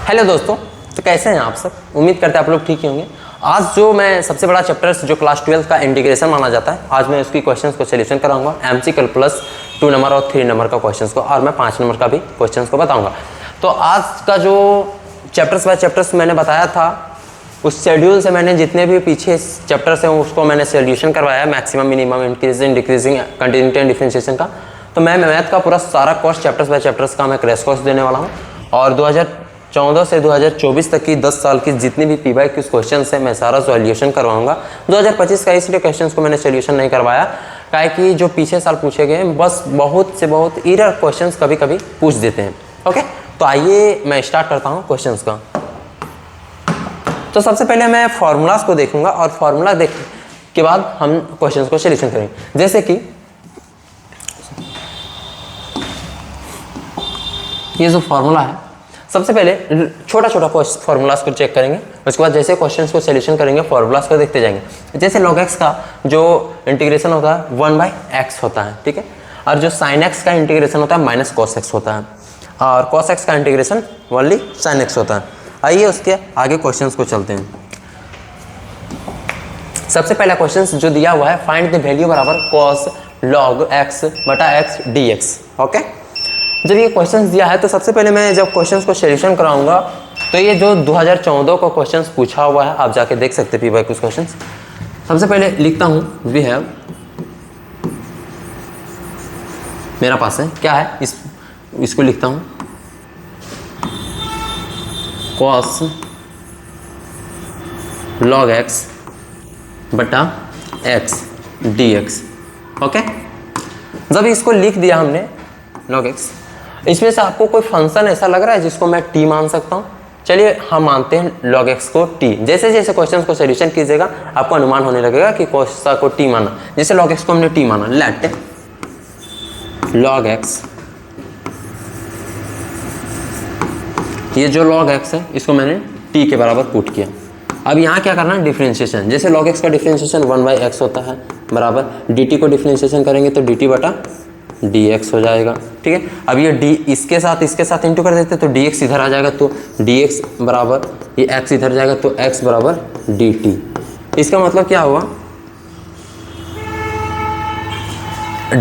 Hello दोस्तों, तो कैसे हैं आप सब। उम्मीद करते हैं आप लोग ठीक ही होंगे। आज जो मैं सबसे बड़ा चैप्टर्स जो क्लास 12 का इंटीग्रेशन माना जाता है, आज मैं उसकी क्वेश्चंस को सोल्यूशन कराऊंगा। एमसीक्यू प्लस 2 नंबर और 3 नंबर का क्वेश्चंस को, और मैं 5 नंबर का भी क्वेश्चंस को बताऊंगा। तो आज का जो चैप्टर्स बाय चैप्टर्स मैंने बताया था, उस शेड्यूल से मैंने जितने भी पीछे चैप्टर्स हैं उसको मैंने सोल्यूशन करवाया, maximum minimum increasing decreasing continuity and differentiation का। तो मैं मैथ का पूरा सारा कोर्स चैप्टर्स बाय चैप्टर्स का मैं क्रैश कोर्स देने वाला हूँ। और 2014 से 2024 तक की 10 साल की जितनी भी पीवाई क्यूज क्वेश्चन है मैं सारा सॉल्यूशन करवाऊंगा। 2025 का इसलिए क्वेश्चन को मैंने सोल्यूशन नहीं करवाया, काहे कि जो पीछे साल पूछे गए बस बहुत से बहुत एरर क्वेश्चन कभी कभी पूछ देते हैं। ओके, तो आइए मैं स्टार्ट करता हूँ क्वेश्चन का। तो सबसे पहले मैं फॉर्मूलाज को देखूंगा और फॉर्मूला देख के बाद हम क्वेश्चन को सोल्यूशन करेंगे। जैसे कि ये जो फॉर्मूला है, सबसे पहले छोटा छोटा फॉर्मूलाज को चेक करेंगे, उसके बाद जैसे क्वेश्चंस को सोल्यूशन करेंगे फॉर्मूलाज को देखते जाएंगे। जैसे log x का जो इंटीग्रेशन होता है 1/x होता है, ठीक है। और जो sin x का इंटीग्रेशन होता है -cos x होता है, और cos x का इंटीग्रेशन ओनली sin x होता है। आइए उसके आगे क्वेश्चंस को चलते हैं। सबसे पहला क्वेश्चन जो दिया हुआ है, फाइंड द वैल्यू बराबर cos log x बटा x dx। ओके, जब ये क्वेश्चंस दिया है तो सबसे पहले मैं जब क्वेश्चंस को सोल्यूशन कराऊंगा तो ये जो 2014 का क्वेश्चंस पूछा हुआ है आप जाके देख सकते हैं पीवाई कुछ क्वेश्चंस। सबसे पहले लिखता हूं वी हैव, मेरा पास है क्या है, इसको लिखता हूं cos log x बटा x dx। ओके, जब इसको लिख दिया हमने log x, इसमें से आपको कोई फंक्शन ऐसा लग रहा है जिसको मैं t मान सकता हूँ? चलिए हम मानते हैं log x को t। जैसे जैसे क्वेश्चन को सोल्यूशन कीजिएगा आपको अनुमान होने लगेगा कि कौन को t माना। जैसे log x को हमने t माना, लेट log x, ये जो log x है इसको मैंने t के बराबर पुट किया। अब यहाँ क्या करना है, डिफरेंशिएशन। जैसे log x का डिफरेंशिएशन 1/x होता है बराबर dt को डिफरेंशिएशन करेंगे तो dt बटा dx हो जाएगा, ठीक है। अब ये d इसके साथ इंटू कर देते तो dx इधर आ जाएगा, तो dx बराबर ये x इधर जाएगा तो x बराबर dt। इसका मतलब क्या हुआ,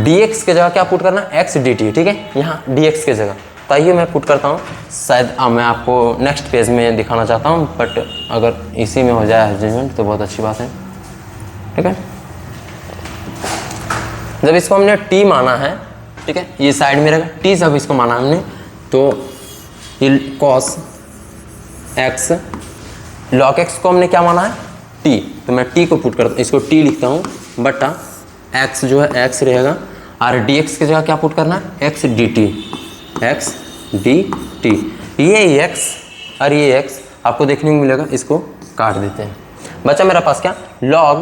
dx के जगह क्या पुट करना, x dt, ठीक है। यहाँ dx के जगह, तो आइए मैं पुट करता हूँ। शायद मैं आपको नेक्स्ट पेज में दिखाना चाहता हूँ, बट अगर इसी में हो जाए अरेंजमेंट तो बहुत अच्छी बात है, ठीक है। जब इसको हमने t माना है, ठीक है, ये साइड में रहेगा t, जब इसको माना हमने तो ये cos x, log x को हमने क्या माना है t, तो मैं t को पुट करता हूँ, इसको t लिखता हूँ बटा x जो है x रहेगा, और dx की जगह क्या पुट करना है, x dt, x dt। ये x और ये x आपको देखने को मिलेगा, इसको काट देते हैं। बचा मेरा पास क्या, log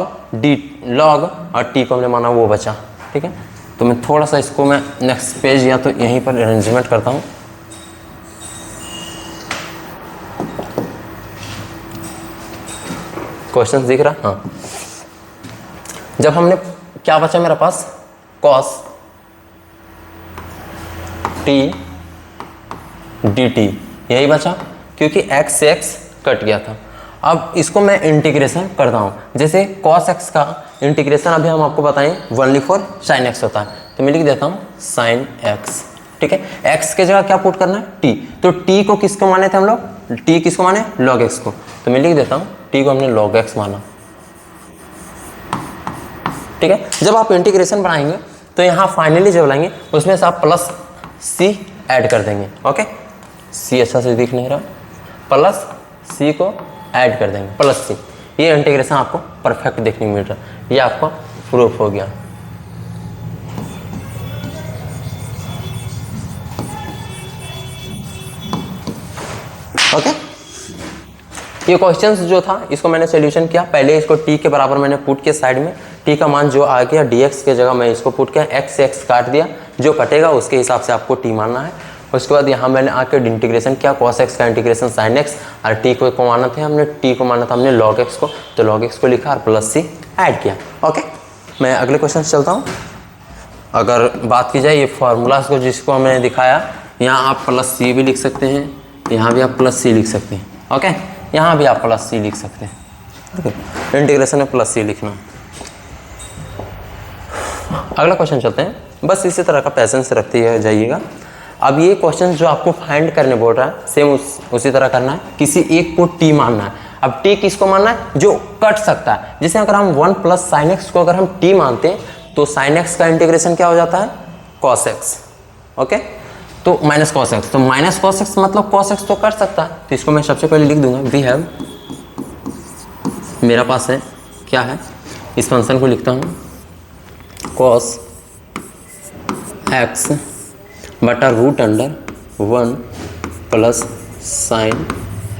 और t को हमने माना वो बचा, ठीक है। तो मैं थोड़ा सा इसको मैं नेक्स्ट पेज या तो यहीं पर अरेंजमेंट करता हूँ। क्वेश्चन दिख रहा, हाँ। जब हमने क्या बचा मेरे पास, cos t dt, यही बचा क्योंकि x से x कट गया था। अब इसको मैं इंटीग्रेशन करता हूँ। जैसे cos x का इंटीग्रेशन अभी हम आपको बताएं 1/4 sin x होता है, तो मैं लिख देता हूँ sin x, ठीक है। x के जगह क्या पुट करना है, t, तो t को किसको माने थे हम लोग, t किसको माने, log x को, तो मैं लिख देता हूँ t को हमने log x माना, ठीक है। जब आप इंटीग्रेशन बनाएंगे तो यहाँ फाइनली जब लाएंगे उसमें से आप प्लस c ऐड कर देंगे। ओके, c अच्छा से दिख नहीं रहा, प्लस c को ऐड कर देंगे, प्लस c। ये इंटीग्रेशन आपको परफेक्ट देखने को मिल रहा है, ये आपका प्रूफ हो गया। ओके, ये क्वेश्चंस जो था इसको मैंने सोल्यूशन किया। पहले इसको t के बराबर मैंने पुट किया, साइड में t का मान जो आ गया dx के जगह मैं इसको पुट किया, x से x काट दिया, जो कटेगा उसके हिसाब से आपको t मानना है। उसके बाद यहाँ मैंने आकर इंटीग्रेशन किया, cos x का इंटीग्रेशन sin x, और t को माना था हमने, t को माना था हमने log x को, तो log x को लिखा और प्लस c ऐड किया। ओके, मैं अगले क्वेश्चन चलता हूँ। अगर बात की जाए ये फार्मूलाज को जिसको हमने दिखाया, यहाँ आप प्लस c भी लिख सकते हैं, यहाँ भी आप प्लस सी लिख सकते हैं। ओके, यहाँ भी आप प्लस सी लिख सकते हैं। ओके, इंटीग्रेशन में प्लस सी लिखना। अगला क्वेश्चन चलते हैं, बस इसी तरह का पैसेंस रखते जाइएगा। अब ये क्वेश्चन जो आपको फाइंड करने बोल रहा है सेम उसी तरह करना है। किसी एक को टी मानना है। अब टी किसको मानना है? जो कट सकता है। जैसे अगर हम 1 प्लस साइन एक्स को अगर हम टी मानते हैं तो साइन एक्स का इंटीग्रेशन क्या हो जाता है? Cos x. ओके, तो माइनस कॉस एक्स, तो माइनस कॉस एक्स मतलब कॉस एक्स तो कट सकता है। तो इसको मैं सबसे पहले लिख दूंगा, वी हैव, मेरा पास है क्या है, इस फंक्शन को लिखता हूँ कॉस एक्स बटा root under 1 plus sine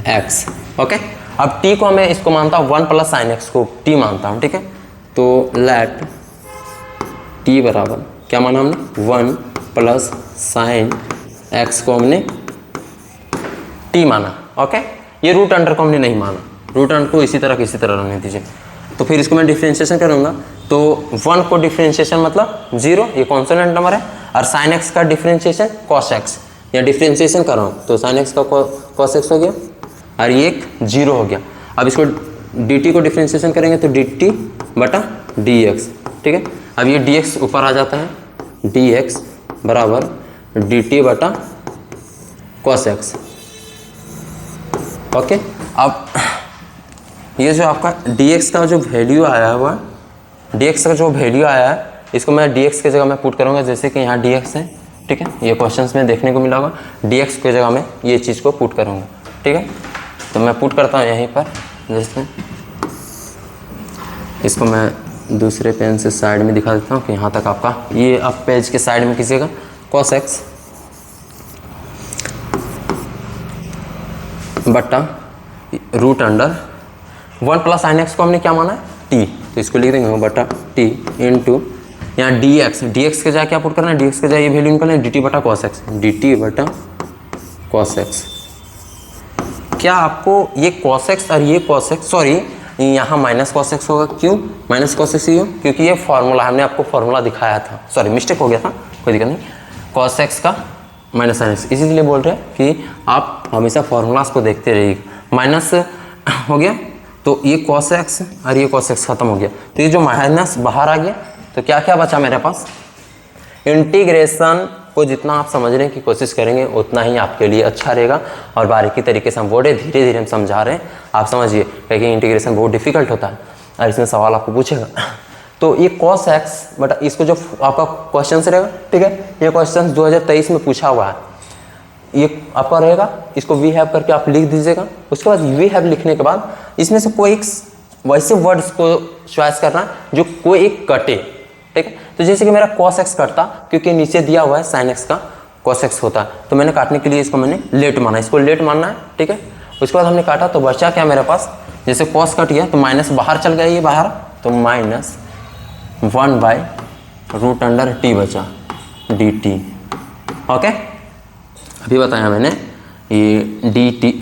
x. Okay, अब t को मैं इसको मानता हूँ 1 प्लस साइन एक्स को t मानता हूँ। ठीक है, तो लेट t बराबर क्या माना हमने? 1 प्लस साइन एक्स को हमने t माना। ओके, ये रूट अंडर को हमने नहीं माना, रूट अंडर को इसी तरह रहने दीजिए। तो फिर इसको मैं डिफरेंशिएशन करूँगा, तो 1 को डिफरेंशिएशन मतलब 0, ये कॉन्सोनेंट नंबर है, और साइन एक्स का डिफरेंशिएशन कॉस एक्स, या डिफरेंशिएशन कर रहा हूँ तो साइन एक्स का कॉस एक्स हो गया और ये एक 0 हो गया। अब इसको dt को डिफरेंशिएशन करेंगे तो dt बटा dx। ठीक है, अब ये dx ऊपर आ जाता है, dx बराबर dt बटा cos x। ओके, अब ये जो आपका dx का जो वैल्यू आया हुआ, dx का जो वैल्यू आया है इसको मैं dx की जगह में पुट करूँगा। जैसे कि यहाँ dx है, ठीक है, ये क्वेश्चंस में देखने को मिला होगा, dx की जगह में ये चीज़ को पुट करूँगा। ठीक है, तो मैं पुट करता हूँ यहीं पर, जैसे इसको मैं दूसरे पेन से साइड में दिखा देता हूँ कि यहाँ तक आपका ये आप पेज के साइड में कीजिएगा, cos x बट्टा root under 1 plus sine x को हमने क्या माना है? t, तो इसको लिख देंगे बटा t इंटू यहाँ dx, dx के जाए क्या पुट करना है? dx के जाए ये वैल्यू निकलना है dt बटा cos x, dt बटा cos x। क्या आपको ये cos x और ये cos x, सॉरी यहाँ माइनस cos x होगा, क्यों माइनस cos x हो? क्योंकि ये फार्मूला हमने आपको फार्मूला दिखाया था, सॉरी मिस्टेक हो गया था, कोई दिक्कत नहीं, cos x का माइनस साइन एक्स, इसीलिए बोल रहे हैं कि आप हमेशा फार्मूलाज को देखते रहिएगा। माइनस हो गया तो ये cos x और ये cos x खत्म हो गया, तो ये जो माइनस बाहर आ गया, तो क्या क्या बचा मेरे पास? इंटीग्रेशन को जितना आप समझने की कोशिश करेंगे उतना ही आपके लिए अच्छा रहेगा, और बारीकी तरीके से हम बोर्डे धीरे धीरे हम समझा रहे हैं, आप समझिए, क्योंकि इंटीग्रेशन बहुत डिफिकल्ट होता है और इसमें सवाल आपको पूछेगा। तो ये cos x बट इसको जो आपका क्वेश्चन से रहेगा, ठीक है, ये क्वेश्चन 2023 में पूछा हुआ है, ये आपका रहेगा, इसको वी हैव करके आप लिख दीजिएगा। उसके बाद वी हैव लिखने के बाद इसमें से कोई एक वैसे वर्ड्स को चॉइस करना जो कोई एक कटे। ठीक है, तो जैसे कि मेरा cos x कटता, क्योंकि नीचे दिया हुआ है sin x का cos x होता है, तो मैंने काटने के लिए इसको मैंने लेट माना, इसको लेट मानना है। ठीक है, उसके बाद हमने काटा तो बचा क्या मेरे पास? जैसे cos कट गया तो माइनस बाहर चल गया, ये बाहर, तो minus 1 by root under t बचा dt। ओके, अभी बताया मैंने, ये dt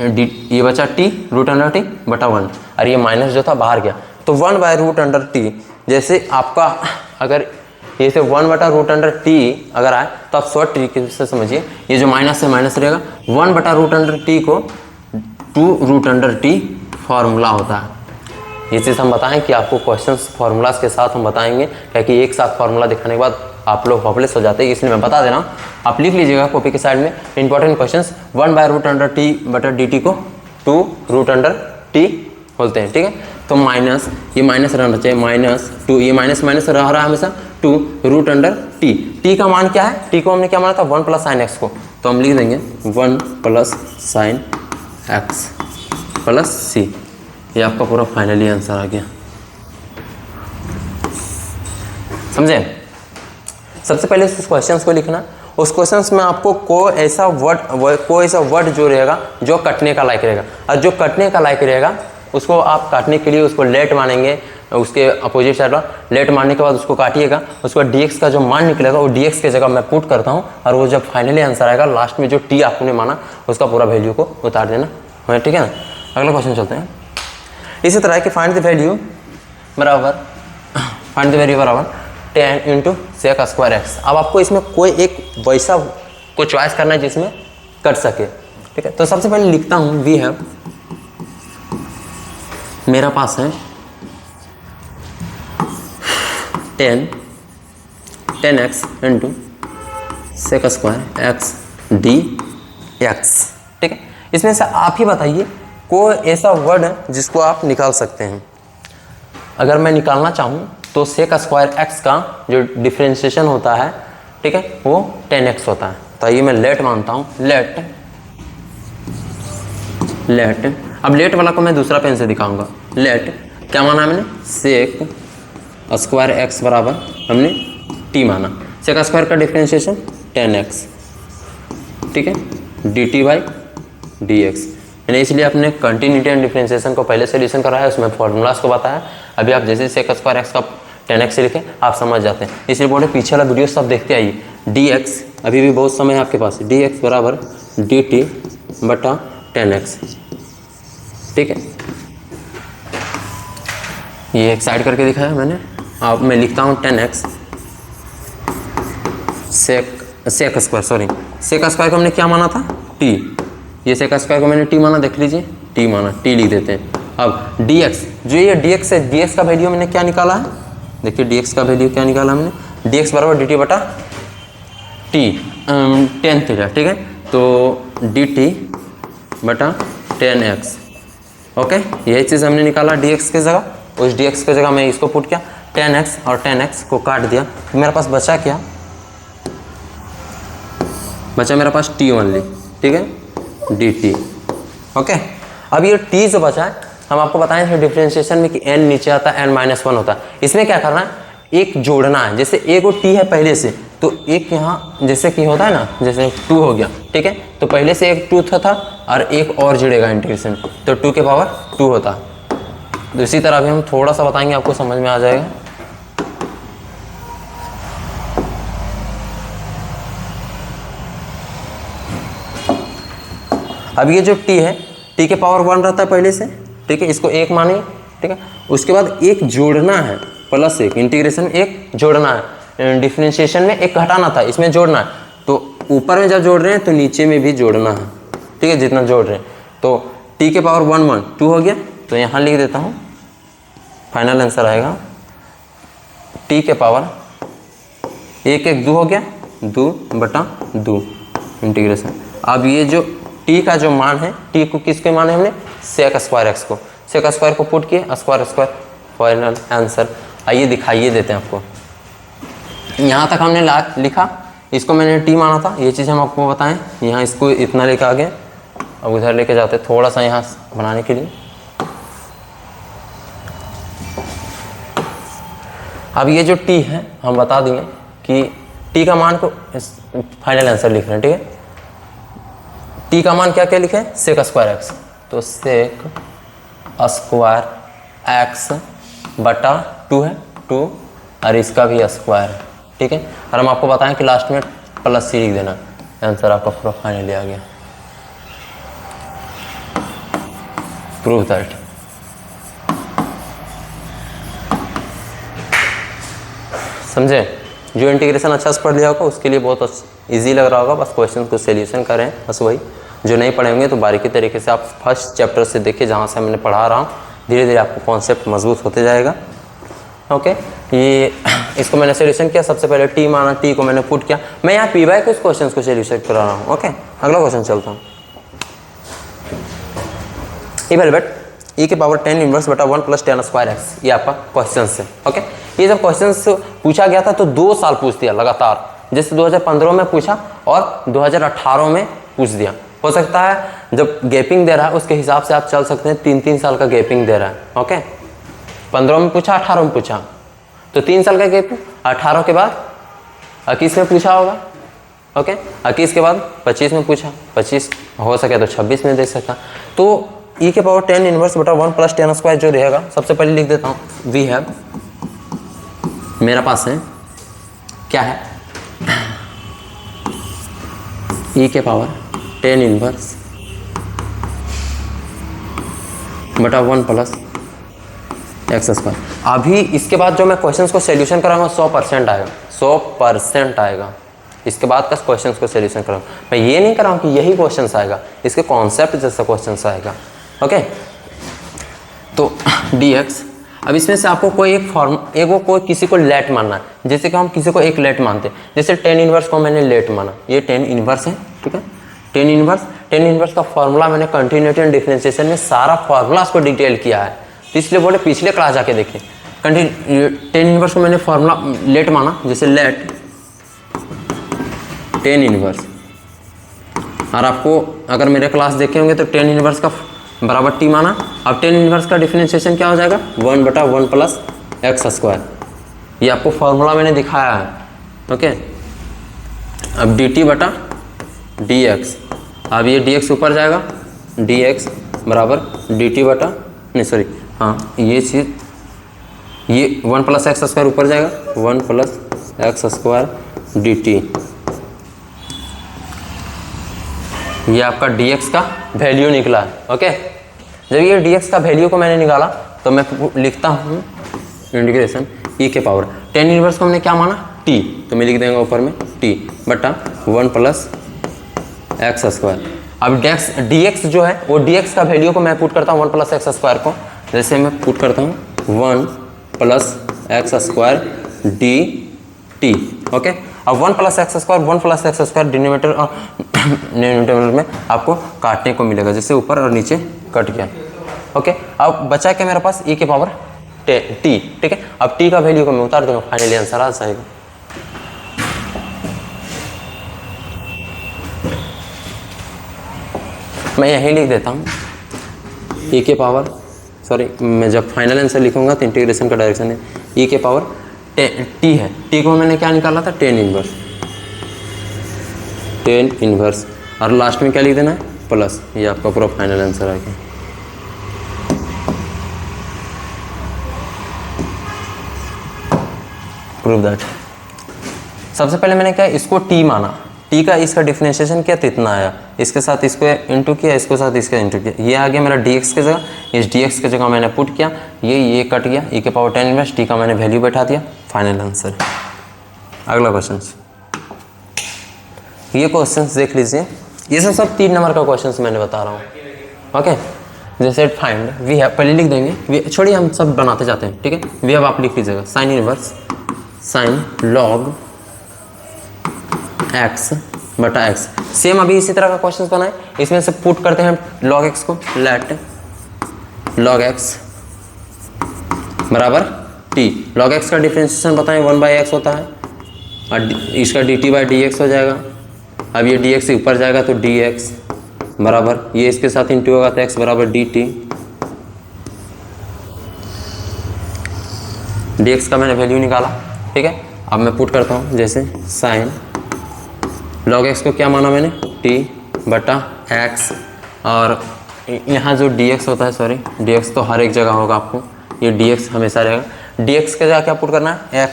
ये बचा t रूट अंडर t बटा 1, और ये माइनस जो था बाहर गया, तो 1 बाई रूट अंडर t। जैसे आपका अगर ये से 1 बटा रूट अंडर t अगर आए तो आप शॉर्ट तरीके से समझिए, ये जो माइनस है माइनस रहेगा, 1 बटा रूट अंडर t को 2 रूट अंडर t फार्मूला होता है। ये चीज़ हम बताएं कि आपको क्वेश्चंस फार्मूलाज के साथ हम बताएंगे, क्योंकि एक साथ फार्मूला दिखाने के बाद आप लोग होपलेस हो जाते हैं, इसलिए मैं बता दे रहा हूँ। आप लिख लीजिएगा कॉपी के साइड में, important questions, 1 by root under t बटा dt को 2 रूट अंडर t बोलते हैं। ठीक है, तो माइनस, ये माइनस रहना चाहिए, माइनस 2, ये माइनस माइनस रह रहा है हमेशा, 2 रूट अंडर t। t का मान क्या है? t को हमने क्या माना था? 1 प्लस साइन एक्स को, तो हम लिख देंगे 1 प्लस साइन एक्स प्लस सी। ये आपका पूरा फाइनली आंसर आ गया, समझे? सबसे पहले उस क्वेश्चंस को लिखना, उस क्वेश्चंस में आपको कोई ऐसा वर्ड जो रहेगा जो कटने का लायक रहेगा, और जो कटने का लायक रहेगा उसको आप काटने के लिए उसको लेट मानेंगे, उसके अपोजिट साइड पर लेट मारने के बाद उसको काटिएगा, उसके बाद dx का जो मान निकलेगा वो dx की जगह मैं पुट करता हूँ, और वो जब फाइनली आंसर आएगा लास्ट में जो t आपने माना उसका पूरा वैल्यू को उतार देना। ठीक है ना, अगला क्वेश्चन चलते हैं। इसी तरह कि फाइंड द वैल्यू बराबर 10 इंटू सेक स्क्वायर एक्स। अब आपको इसमें कोई एक वैसा को चॉइस करना है जिसमें कट सके। ठीक है। तो सबसे पहले लिखता हूँ वी हैव, मेरा पास है 10x into sec square x d x, ठीक है। इसमें से आप ही बताइए कोई ऐसा वर्ड है जिसको आप निकाल सकते हैं। अगर मैं निकालना चाहूँ तो सेक स्क्वायर एक्स का जो डिफ्रेंशिएशन होता है, ठीक है, वो 10x होता है। तो ये मैं लेट मानता हूँ, लेट। अब लेट वाला को मैं दूसरा पेन से दिखाऊंगा। लेट क्या माना हमने, सेक स्क्वायर एक्स बराबर हमने टी माना, सेक स्क्वायर का डिफ्रेंशिएशन 10x, ठीक है, dt बाई dx। यानी इसलिए आपने कंटिन्यूटी एंड डिफरेंशिएशन को पहले सोल्यूशन कराया, उसमें फॉर्मूलाज को बताया। अभी आप जैसे सेक स्क्वायर एक्स का 10x से लिखें आप समझ जाते हैं। इसलिए बोले पीछे वाला वीडियो सब देखते आइए। dx अभी भी बहुत समय है आपके पास, dx बराबर dt बटा 10x, ठीक है। ये एक साइड करके दिखाया मैंने। अब मैं लिखता हूँ 10x सेक स्क्वायर को हमने क्या माना था, t। ये सेक स्क्वायर को मैंने t माना, देख लीजिए t माना, t लिख देते हैं। अब dx, जो ये dx है, dx का वैल्यू मैंने क्या निकाला है, देखिए dx का वैल्यू क्या निकाला हमने, dx बराबर dt बटा t, 10 थीटा, ठीक है। तो dt बटा 10x, ओके। यही चीज़ हमने निकाला dx की जगह। उस dx की जगह मैं इसको पुट किया, 10x और 10x को काट दिया, तो मेरे पास बचा क्या, बचा मेरे पास t ओनली, ठीक है, dt, ओके। अब ये t जो बचा है, हम आपको बताएं थे डिफरेंशिएशन में कि n नीचे आता है, n माइनस 1 होता है। इसमें क्या करना है, एक जोड़ना है। जैसे एक वो t है पहले से, तो एक यहाँ जैसे कि होता है ना, जैसे 2 हो गया, ठीक है, तो पहले से एक 2 था और एक और जुड़ेगा इंटीग्रेशन, तो 2 के पावर 2 होता। तो इसी तरह भी हम थोड़ा सा बताएंगे, आपको समझ में आ जाएगा। अब ये जो t है, t के पावर 1 रहता है पहले से, ठीक है, इसको 1 माने, ठीक है। उसके बाद एक जोड़ना है, प्लस 1, इंटीग्रेशन एक जोड़ना है, डिफरेंशिएशन में एक घटाना था, इसमें जोड़ना है। तो ऊपर में जब जोड़ रहे हैं तो नीचे में भी जोड़ना है, ठीक है, जितना जोड़ रहे हैं। तो t के पावर 1 2 हो गया, तो यहाँ लिख देता हूँ, फाइनल आंसर आएगा t के पावर 1 1 2 हो गया, 2 बटा 2 इंटीग्रेशन। अब ये जो t का जो मान है, t को किसके माने हमने, सेक स्क्वायर एक्स को, सेक स्क्वायर को पुट किए, स्क्वायर फाइनल आंसर। आइए दिखाइए देते हैं आपको। यहाँ तक हमने लिखा, इसको मैंने t माना था, ये चीज़ हम आपको बताएं। यहाँ इसको इतना लेकर आ गए, अब उधर लेके जाते थोड़ा सा यहाँ बनाने के लिए। अब ये जो t है हम बता देंगे कि t का मान को फाइनल आंसर लिख रहे हैं, ठीक है। t का मान क्या क्या लिखे, सेक स्क्वायर एक्स, तो सेक स्क्वायर एक्स बटा 2 है, 2 और इसका भी स्क्वायर है, ठीक है। और हम आपको बताएं कि लास्ट में प्लस सी लिख देना, आंसर आपका पूरा फाइनली आ गया। Prove that. समझे, जो इंटीग्रेशन अच्छा से पढ़ लिया होगा उसके लिए बहुत इजी लग रहा होगा, बस क्वेश्चन को सोल्यूशन करें, बस वही। जो नहीं पढ़े होंगे तो बारीकी तरीके से आप फर्स्ट चैप्टर से देखिए, जहाँ से मैंने पढ़ा रहा हूँ, धीरे धीरे आपको कॉन्सेप्ट मजबूत होते जाएगा, ओके। ये इसको मैंने सोल्यूशन किया, सबसे पहले t माना, t को मैंने पुट किया। मैं यहाँ पी बाय कुछ क्वेश्चन को सोल्यूशन करा रहा हूँ, ओके। अगला क्वेश्चन चलता हूँ। इवेलुएट e के पावर 10 इनवर्स बटा 1 प्लस 10 स्क्वायर एक्स, ये आपका क्वेश्चन है, ओके। ये जब क्वेश्चन पूछा गया था तो 2 साल पूछ दिया लगातार, जैसे 2015 में पूछा और 2018 में पूछ दिया। हो सकता है जब गैपिंग दे रहा है उसके हिसाब से आप चल सकते हैं, 3-3 साल का गैपिंग दे रहा है, ओके। 15 में पूछा, 18 में पूछा, तो 3 साल का गैपिंग। 18 के बाद 21 में पूछा होगा, ओके। 21 के बाद 25 में पूछा, 25 हो सके तो 26 में दे सकता। तो e के पावर 10 इनवर्स बटा 1 प्लस 10 स्क्वायर जो रहेगा, सबसे पहले लिख देता हूँ, वी हैव, मेरा पास है क्या है, e के पावर 10 इनवर्स बटा 1 प्लस एक्स स्क्वायर। अभी इसके बाद जो मैं क्वेश्चंस को सॉल्यूशन कराऊंगा 100% आएगा, 100% आएगा, इसके बाद का क्वेश्चन को सोल्यूशन कराऊँ। मैं ये नहीं कर रहा हूँ कि यही क्वेश्चन आएगा, इसके कॉन्सेप्ट जैसा क्वेश्चन आएगा। ओके, तो dx, अब इसमें से आपको कोई एक फॉर्म, कोई किसी को लेट मानना है। जैसे कि हम किसी को एक लेट मानते हैं, जैसे टेन इनवर्स को मैंने लेट माना, ये टेन इनवर्स है, ठीक है। टेन इनवर्स का फॉर्मूला मैंने कंटिन्यूटी एंड डिफरेंशिएशन में सारा फॉर्मूला उसको डिटेल किया है, तो इसलिए बोले पिछले क्लास जाके देखें। टेन इनवर्स को मैंने फॉर्मूला लेट माना, जैसे लेट टेन इनवर्स, और आपको अगर मेरे क्लास देखे होंगे तो टेन इनवर्स का बराबर टी माना। अब टेन इनवर्स का डिफरेंशिएशन क्या हो जाएगा, 1/1 प्लस एक्स स्क्वायर, ये आपको फॉर्मूला मैंने दिखाया है। ओके, अब dt बटा dx, अब ये dx ऊपर जाएगा, dx बराबर dt बटा, नहीं सॉरी, हाँ ये चीज़, ये 1 प्लस एक्स स्क्वायर ऊपर जाएगा, 1 प्लस एक्स स्क्वायर dt, ये आपका dx का वैल्यू निकला है। ओके, जब ये dx का वैल्यू को मैंने निकाला तो मैं लिखता हूँ इंटीग्रेशन e के पावर, टेन इनवर्स को हमने क्या माना, t, तो मैं लिख देंगे ऊपर में t बटा 1 प्लस एक्स स्क्वायर। अब dx जो है वो dx का वैल्यू को मैं पुट करता हूँ 1 प्लस एक्स स्क्वायर को, जैसे मैं पुट करता हूँ 1 plus x square dt। Okay, अब 1 प्लस एक्स स्क्वायर डिनोमिनेटर और न्यूमरेटर में आपको काटने को मिलेगा, जैसे ऊपर और नीचे कट गया। ओके, अब बचा क्या मेरे पास, e के पावर t, ठीक है। अब t का वैल्यू को मैं उतार दूंगा, फाइनली आंसर आ जाएगा। मैं यही लिख देता हूँ e के पावर, सॉरी मैं जब फाइनल आंसर लिखूंगा तो इंटीग्रेशन का डायरेक्शन है e के पावर t है, t को मैंने क्या निकाला था, टेन इनवर्स, और लास्ट में क्या लिख देना है, प्लस, ये आपका पूरा फाइनल आंसर आ गया। Prove that. सबसे पहले मैंने क्या, इसको t माना, t का इसका डिफरेंशिएशन किया तो इतना आया, इसके साथ इसको इंटू किया, इसको साथ इसका इंटू किया, ये आ गया मेरा dx की जगह, इस dx की जगह मैंने पुट किया, ये कट गया, e के पावर टेन इनवर्स, t का मैंने वैल्यू बैठा दिया, फाइनल आंसर। अगला क्वेश्चन, ये क्वेश्चंस देख लीजिए, ये सब 3 नंबर का क्वेश्चंस मैंने बता रहा हूँ। ओके, जैसे फाइंड वी हैव, पहले लिख देंगे, छोड़िए हम सब बनाते जाते हैं, ठीक है। वी हैव आप लिख लीजिएगा, sine inverse sine log x बटा x, सेम अभी इसी तरह का क्वेश्चन बनाए, इसमें से पुट करते हैं log x को, लेट log x बराबर t, log x का डिफरेंशिएशन बताएं 1/x होता है, और इसका dt/dx हो जाएगा। अब ये dx से ऊपर जाएगा तो dx बराबर, ये इसके साथ इंटू होगा तो x बराबर dt, dx का मैंने वैल्यू निकाला, ठीक है। अब मैं पुट करता हूँ, जैसे साइन log x को क्या माना मैंने, t बटा x, और यहाँ जो dx होता है, सॉरी dx तो हर एक जगह होगा आपको, ये dx हमेशा रहेगा, dx के जगह क्या पुट करना है,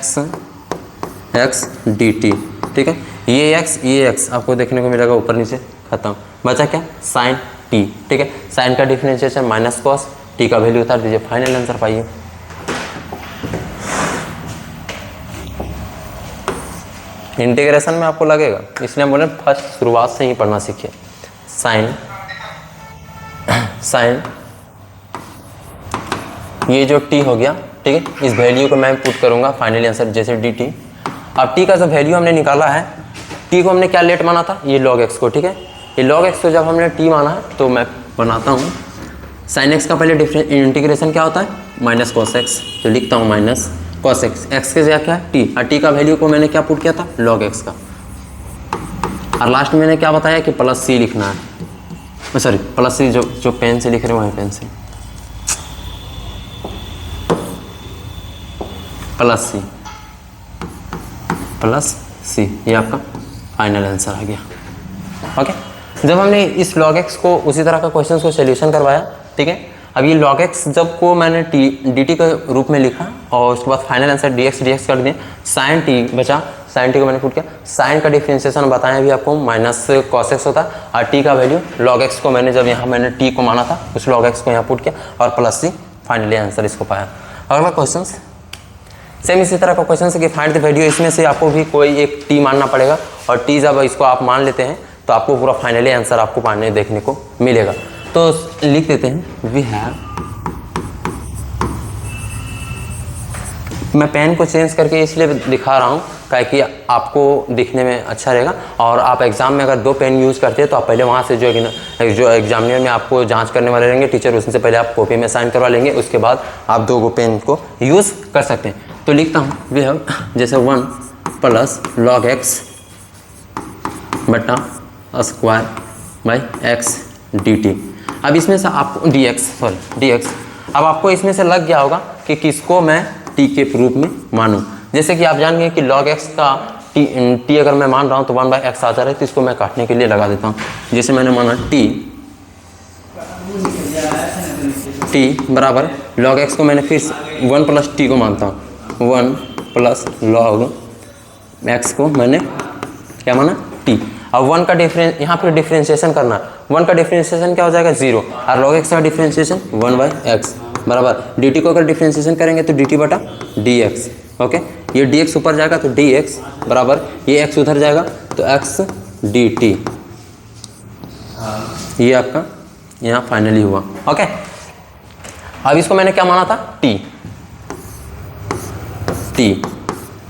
x dt, ठीक है। ये x आपको देखने को मिलेगा ऊपर नीचे, खत्म, बचा क्या, साइन t, ठीक है। साइन का डिफरेंशिएशन माइनस कॉस, t का वैल्यू उतार दीजिए, फाइनल आंसर पाइए। इंटीग्रेशन में आपको लगेगा, इसलिए हम बोले फर्स्ट शुरुआत से ही पढ़ना सीखिए। साइन ये जो t हो गया, ठीक है, इस वैल्यू को मैं पुट करूंगा फाइनली आंसर, जैसे dt। अब t का जो वैल्यू हमने निकाला है, t को हमने क्या लेट माना था, ये log x को, ठीक है। ये log x को जब हमने t माना है तो मैं बनाता हूँ sin x का पहले इंटीग्रेशन क्या होता है, माइनस कॉस x, तो लिखता हूँ माइनस कॉस x, x के जगह क्या है t, और t का वैल्यू को मैंने क्या पुट किया था, log x का, और लास्ट में मैंने क्या बताया कि प्लस c लिखना है, सॉरी प्लस c जो पेन से लिख रहे हो वही पेन से, प्लस c, ये आपका फाइनल आंसर आ गया। ओके, जब हमने इस log x को उसी तरह का क्वेश्चन को सोल्यूशन करवाया, ठीक है। अब ये log x जब को मैंने dt के रूप में लिखा और उसके बाद फाइनल आंसर dx कर दिए, sin t बचा, sin t को मैंने पुट किया, sin का डिफरेंशिएशन बताया भी आपको माइनस cos x होता है, और t का वैल्यू log x को मैंने जब यहाँ मैंने t को माना था उस log x को यहाँ पुट किया और प्लस c, फाइनली आंसर इसको पाया। अगला क्वेश्चन सेम इसी तरह का क्वेश्चन है कि फाइंड द वैल्यू, इसमें से आपको भी कोई एक t मानना पड़ेगा और टी जब इसको आप मान लेते हैं तो आपको पूरा फाइनली आंसर आपको पढ़ने देखने को मिलेगा। तो लिख देते हैं वी हैव, मैं पेन को चेंज करके इसलिए दिखा रहा हूँ ताकि आपको दिखने में अच्छा रहेगा। और आप एग्ज़ाम में अगर 2 पेन यूज़ करते हैं तो आप पहले वहाँ से जो एग्जामिनर में आपको जांच करने वाले रहेंगे टीचर, उससे पहले आप कॉपी में साइन करवा लेंगे, उसके बाद आप 2 पेन को यूज़ कर सकते हैं। तो लिखता हूँ वी हैव जैसे 1 प्लस log x बटा स्क्वायर बाई x dt। अब इसमें से आपको dx अब आपको इसमें से लग गया होगा कि किसको मैं t के रूप में मानूं। जैसे कि आप जान गए कि log x का t अगर मैं मान रहा हूं तो 1/x आ जा रहा है, तो इसको मैं काटने के लिए लगा देता हूं। जैसे मैंने माना t बराबर log x को मैंने फिर 1 प्लस t को मानता हूं, 1 प्लस log x को मैंने क्या माना t। अब 1 का डिफरेंस यहाँ पर डिफ्रेंशिएशन करना, 1 का डिफ्रेंशिएशन क्या हो जाएगा 0, और log x का डिफ्रेंशिएशन 1/x बराबर dt को अगर डिफ्रेंशिएशन करेंगे तो dt बटा dx। ओके, ये dx ऊपर जाएगा तो dx बराबर ये x उधर जाएगा तो x dt। ये आपका यहाँ फाइनली हुआ। ओके, अब इसको मैंने क्या माना था t,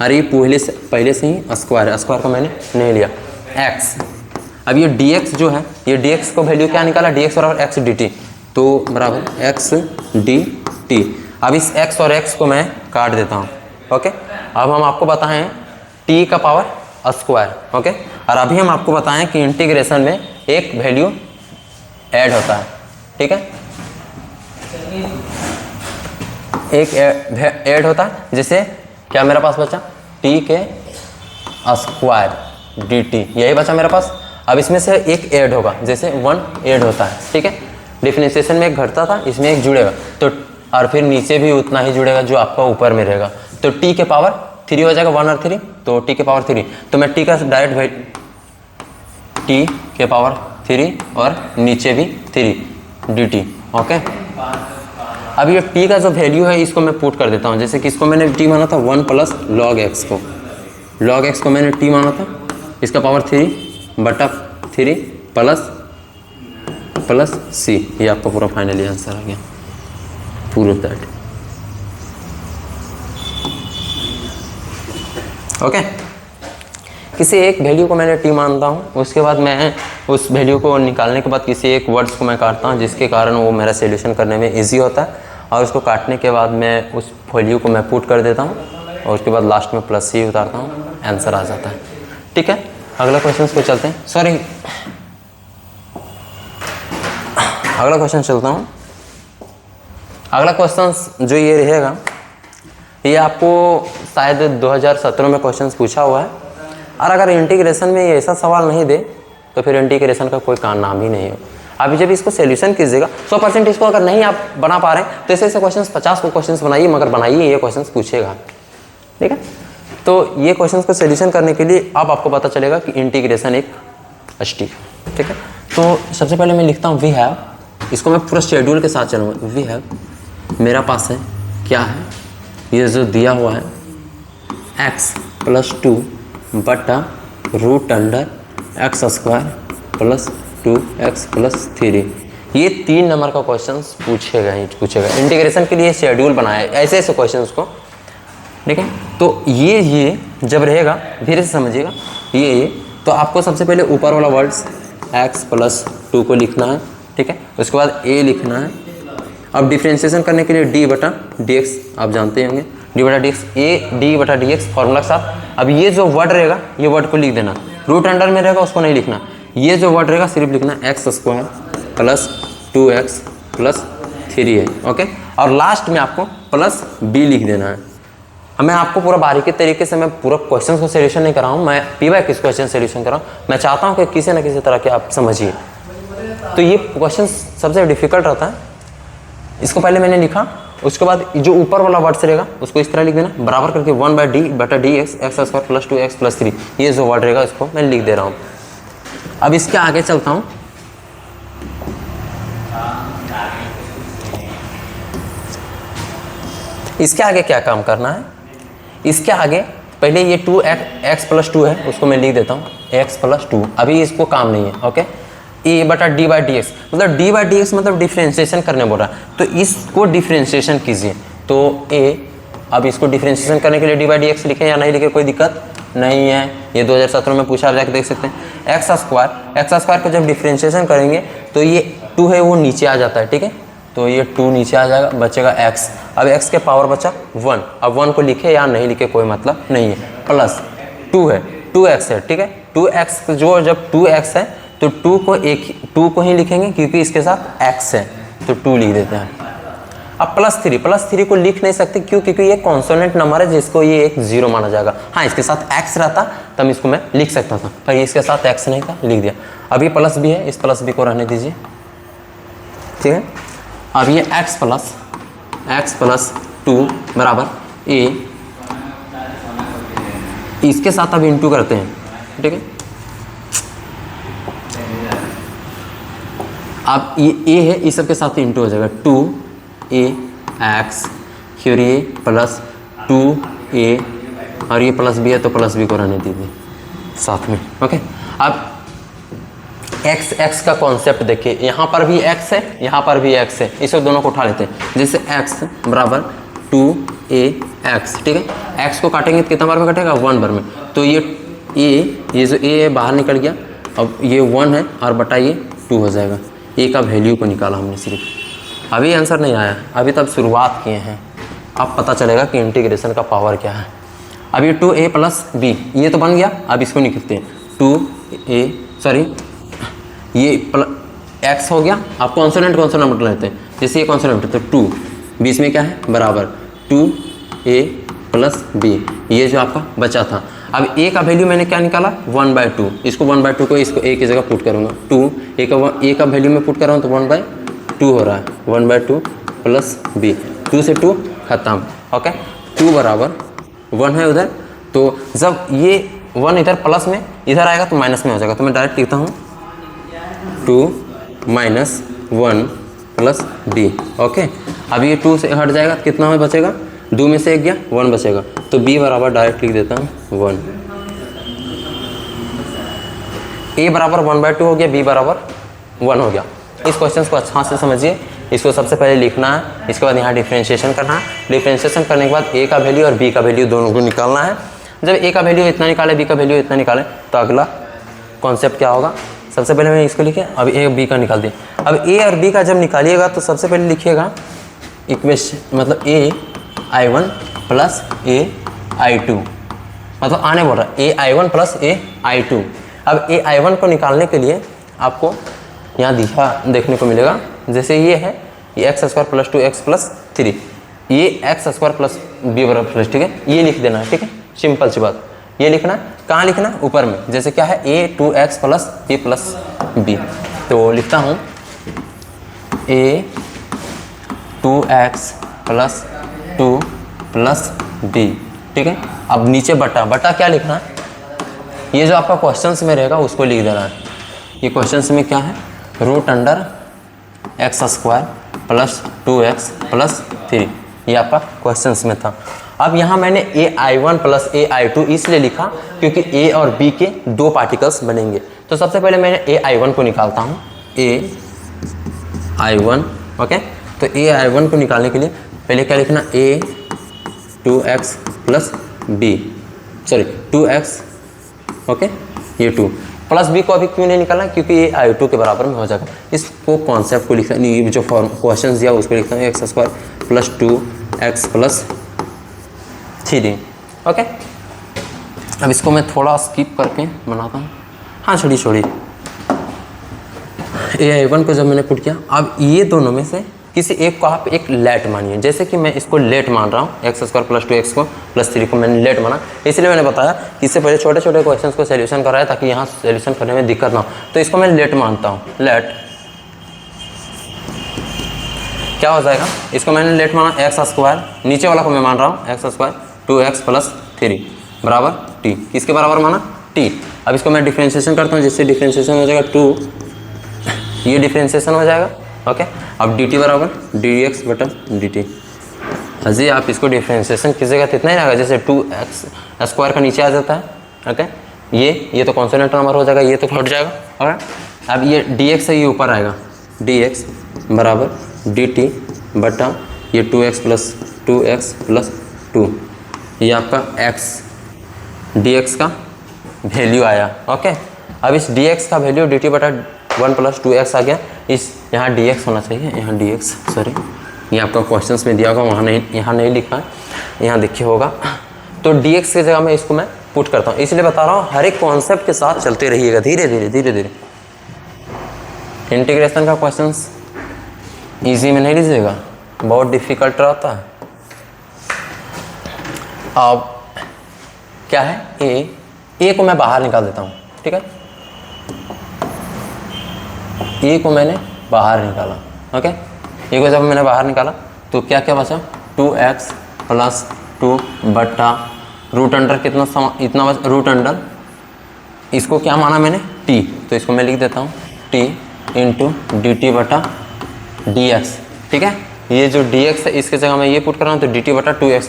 अरे ये पहले से ही स्क्वायर को मैंने नहीं लिया x। अब ये dx जो है, ये dx को वैल्यू क्या निकाला, dx बराबर x dt, तो बराबर x dt। अब इस x और x को मैं काट देता हूँ। ओके, अब हम आपको बताएं t का पावर स्क्वायर। ओके, और अभी हम आपको बताएं कि इंटीग्रेशन में एक वैल्यू ऐड होता है। ठीक है, एक ऐड होता है, जैसे क्या मेरे पास बचा t के स्क्वायर dt, यही बचा मेरे पास। अब इसमें से एक ऐड होगा, जैसे 1 ऐड होता है। ठीक है, डिफरेंशिएशन में एक घटता था, इसमें एक जुड़ेगा, तो और फिर नीचे भी उतना ही जुड़ेगा जो आपका ऊपर में रहेगा, तो t के पावर 3 हो जाएगा, 1 और 3, तो t के पावर 3, तो मैं t का डायरेक्ट t के पावर 3 और नीचे भी 3 dt। ओके, अब ये t का जो वैल्यू है इसको मैं पुट कर देता हूँ। जैसे कि इसको मैंने t माना था 1 प्लस log x को मैंने t माना था, इसका पावर 3 बटा 3 प्लस c, ये आपका पूरा फाइनली आंसर आ गया, प्रूफ दैट। ओके, किसी एक वैल्यू को मैंने t मानता हूँ, उसके बाद मैं उस वैल्यू को निकालने के बाद किसी एक वर्ड्स को मैं काटता हूँ, जिसके कारण वो मेरा सोल्यूशन करने में इजी होता है, और उसको काटने के बाद मैं उस वैल्यू को मैं पुट कर देता हूँ, और उसके बाद लास्ट में प्लस c उतारता हूँ, आंसर आ जाता है। ठीक है, अगला क्वेश्चन को चलते हैं। सॉरी, अगला क्वेश्चन चलता हूँ। अगला क्वेश्चन जो ये रहेगा, ये आपको शायद 2017 में क्वेश्चन पूछा हुआ है, और अगर इंटीग्रेशन में ये ऐसा सवाल नहीं दे तो फिर इंटीग्रेशन का कोई नाम ही नहीं हो। अभी जब इसको सोल्यूशन कीजिएगा 100%, इसको अगर नहीं आप बना पा रहे हैं तो ऐसे क्वेश्चन 50 को क्वेश्चन बनाइए, मगर बनाइए, ये क्वेश्चन पूछेगा। ठीक है, तो ये क्वेश्चन को सोल्यूशन करने के लिए अब आपको पता चलेगा कि इंटीग्रेशन एक स्टिक। ठीक है, तो सबसे पहले मैं लिखता हूँ वी हैव, इसको मैं पूरा शेड्यूल के साथ चलूँगा। वी हैव मेरा पास है, क्या है ये जो दिया हुआ है, x प्लस 2 बटा root under x square plus 2x plus 3। ये 3 नंबर का क्वेश्चन पूछेगा ही पूछेगा। इंटीग्रेशन के लिए शेड्यूल बनाया है ऐसे ऐसे क्वेश्चंस को। ठीक है, तो ये जब रहेगा, धीरे से समझिएगा, ये तो आपको सबसे पहले ऊपर वाला वर्ड्स x प्लस 2 को लिखना है। ठीक है, उसके बाद a लिखना है। अब डिफ्रेंशिएशन करने के लिए d बटा dx आप जानते होंगे, d बटा dx, a d बटा dx फॉर्मूला के साथ। अब ये जो वर्ड रहेगा, ये वर्ड को लिख देना, रूट अंडर में रहेगा उसको नहीं लिखना, ये जो वर्ड रहेगा सिर्फ लिखना x square plus 2x plus 3 है। ओके, और लास्ट में आपको प्लस b लिख देना है। अब मैं आपको पूरा बारीकी तरीके से मैं पूरा क्वेश्चन को सोल्यूशन नहीं कर रहा हूँ, मैं पी बाय किस क्वेश्चन सोल्यूशन कर रहा हूँ। मैं चाहता हूँ कि किसी न किसी तरह के आप समझिए। तो ये क्वेश्चन सबसे डिफिकल्ट रहता है। इसको पहले मैंने लिखा, उसके बाद जो ऊपर वाला वर्ड रहेगा उसको इस तरह लिख देना, बराबर करके 1/d बटा dx x square plus 2x plus 3। ये जो वर्ड रहेगा इसको मैं लिख दे रहा हूँ। अब इसके आगे चलता हूँ। इसके आगे क्या काम करना है, इसके आगे पहले ये 2x प्लस 2 है उसको मैं लिख देता हूँ, एक्स प्लस टू, अभी इसको काम नहीं है। ओके, ए बटा डी बाई डी एक्स, मतलब डी बाई डी एक्स मतलब डिफ्रेंशिएशन करने बोल रहा है, तो इसको डिफ्रेंशिएशन कीजिए। तो ए, अब इसको डिफ्रेंशिएशन करने के लिए डी बाई डी एक्स लिखें या नहीं लिखे, कोई दिक्कत नहीं है। ये 2017 में पूछा, आप जाकर देख सकते हैं। एक्स स्क्वायर को जब डिफ्रेंशिएशन करेंगे तो ये 2 है वो नीचे आ जाता है, ठीक है, तो ये 2 नीचे आ जाएगा, बचेगा x। अब x के पावर बचा 1, अब 1 को लिखे या नहीं लिखे कोई मतलब नहीं है, प्लस 2 है, 2x है, ठीक है, 2x जो जब 2x है तो 2 को ही लिखेंगे क्योंकि इसके साथ x है, तो 2 लिख देते हैं। अब प्लस 3 को लिख नहीं सकते, क्यों? क्योंकि ये कॉन्सोनेंट नंबर है जिसको ये एक 0 माना जाएगा। हाँ, इसके साथ x रहता तब इसको मैं लिख सकता था, पर इसके साथ x नहीं था, लिख दिया। अब ये प्लस b है, इस प्लस b को रहने दीजिए, ठीक है। अब ये x प्लस 2 बराबर a, इसके साथ अब इंटू करते हैं, ठीक है। अब ये a है, इस सब के साथ इंटू हो जाएगा 2ax, फिर ये प्लस 2a और ये प्लस b है तो प्लस b को रहने दीजिए साथ में। ओके, अब x का कॉन्सेप्ट देखिए, यहाँ पर भी x है, यहाँ पर भी x है, इसे दोनों को उठा लेते हैं। जैसे x बराबर 2ax, ठीक है, x को काटेंगे तो कितना बार में कटेगा? 1 बार में, तो ये जो a है बाहर निकल गया, अब ये 1 है और बटा ये 2 हो जाएगा। a का वैल्यू को निकाला हमने सिर्फ, अभी आंसर नहीं आया, अभी तब शुरुआत किए हैं, अब पता चलेगा कि इंटीग्रेशन का पावर क्या है। अब ये 2a प्लस b, ये तो बन गया, अब इसको निकलते हैं, ये x हो गया। आप कॉन्सोनेंट लेते हैं, जैसे ये कॉन्सोनेंट है तो 2, बीच में क्या है? बराबर 2a प्लस b, ये जो आपका बचा था। अब a का वैल्यू मैंने क्या निकाला? 1/2, इसको 1/2 को इसको a की जगह पुट करूँगा, 2 a का वैल्यू में पुट कर रहा हूँ तो 1/2 हो रहा है, 1/2 प्लस b, 2 से 2 खत्म। ओके, 2 बराबर 1 है उधर, तो जब ये 1 इधर प्लस में इधर आएगा तो माइनस में हो जाएगा, तो मैं डायरेक्ट लिखता हूँ 2 माइनस 1 प्लस d। ओके, अब ये 2 से हट जाएगा, कितना में बचेगा? 2 में से 1 गया, 1 बचेगा, तो b बराबर डायरेक्ट लिख देता हूँ 1। a बराबर 1/2 हो गया, b बराबर 1 हो गया। इस क्वेश्चन को अच्छा से समझिए, इसको सबसे पहले लिखना है, इसके बाद यहाँ डिफ्रेंशिएशन करना है। डिफ्रेंशिएशन करने के बाद a का वैल्यू और b का वैल्यू दोनों को निकालना है। जब a का वैल्यू इतना निकाले, b का वैल्यू इतना निकाले, तो अगला कॉन्सेप्ट क्या होगा? सबसे पहले मैं इसको लिखे, अब a और b का निकाल दिए। अब a और b का जब निकालिएगा तो सबसे पहले लिखिएगा इक्वेशन, मतलब ai1 प्लस ai2, मतलब आने बोल रहा है ai1 प्लस ai2। अब ai1 को निकालने के लिए आपको यहाँ दिखा देखने को मिलेगा, जैसे ये है, ये x² प्लस 2x प्लस 3, ये x² प्लस b बराबर प्लस, ठीक है, ये लिख देना है, ठीक है, सिंपल सी बात। ये लिखना है, कहाँ लिखना है? ऊपर में, जैसे क्या है a2x plus a plus b, तो लिखता हूँ a2x प्लस 2 प्लस b, ठीक है। अब नीचे बटा क्या लिखना है? ये जो आपका क्वेश्चंस में रहेगा उसको लिख देना है। ये क्वेश्चंस में क्या है? √x² प्लस 2x प्लस 3, ये आपका क्वेश्चंस में था। अब यहाँ मैंने ai1 प्लस ai2 इसलिए लिखा क्योंकि a और b के 2 पार्टिकल्स बनेंगे। तो सबसे पहले मैंने ai1 को निकालता हूँ, ai1। ओके, तो ai1 को निकालने के लिए पहले क्या लिखना? a2x plus b, 2x, okay, ये 2 प्लस b को अभी क्यों नहीं निकालना? क्योंकि ये i2 के बराबर में हो जाएगा। इसको कॉन्सेप्ट को लिखना, ये जो क्वेश्चन दिया उसको लिखता हूँ x² plus 2x plus 3। Okay, अब इसको मैं थोड़ा स्किप करके बनाता हूँ। हाँ, छोड़िए ai1 को जब मैंने पुट किया, अब ये दोनों में से किसी एक को आप एक लेट मानिए। जैसे कि मैं इसको लेट मान रहा हूँ, x² प्लस 2x को प्लस 3 को मैंने लेट माना, इसलिए मैंने बताया कि इससे पहले छोटे छोटे क्वेश्चंस को सॉल्यूशन कराया ताकि यहाँ सॉल्यूशन करने में दिक्कत ना हो। तो इसको मैं लेट मानता हूँ, लेट क्या हो जाएगा? इसको मैंने लेट माना x², नीचे वाला को मैं मान रहा हूँ x² 2x प्लस 3 बराबर t, किसके बराबर माना? t। अब इसको मैं डिफ्रेंशिएशन करता हूँ, जिससे डिफ्रेंशिएशन हो जाएगा 2, ये डिफ्रेंशिएशन हो जाएगा। ओके, अब dt बराबर dx बटा dt। अजी आप इसको डिफ्रेंशिएशन कीजिएगा तो इतना ही रहेगा, जैसे 2x² का नीचे आ जाता है। ओके, ये तो कॉन्सोनेंट नंबर हो जाएगा, ये तो हट जाएगा। और अब ये dx है, ये ऊपर आएगा, dx बराबर dt बटा ये 2x प्लस 2x प्लस 2, ये आपका x dx का वैल्यू आया। ओके, अब इस dx का वैल्यू dt बटा 1 प्लस 2x आ गया। इस यहाँ dx होना चाहिए, यहाँ dx सॉरी, ये आपका क्वेश्चंस में दिया होगा, वहाँ नहीं, यहाँ नहीं लिखा है, यहाँ देखिए होगा। तो dx की जगह में इसको मैं पुट करता हूँ, इसलिए बता रहा हूँ हर एक कॉन्सेप्ट के साथ चलते रहिएगा, धीरे धीरे धीरे धीरे। इंटीग्रेशन का क्वेश्चंस इजी में नहीं लीजिएगा, बहुत डिफिकल्ट रहता है। अब क्या है, ए को मैं बाहर निकाल देता हूँ, ठीक है, ए को मैंने बाहर निकाला। ओके, ए को जब मैंने बाहर निकाला तो क्या क्या बचा, 2x प्लस 2 बटा रूट अंडर कितना इतना बचा, रूट अंडर इसको क्या माना मैंने, t, तो इसको मैं लिख देता हूँ t इंटू डी टी बटा डी एक्स। ठीक है, ये जो dx है इसके जगह मैं ये पुट कर रहा हूँ, तो dt बटा 2x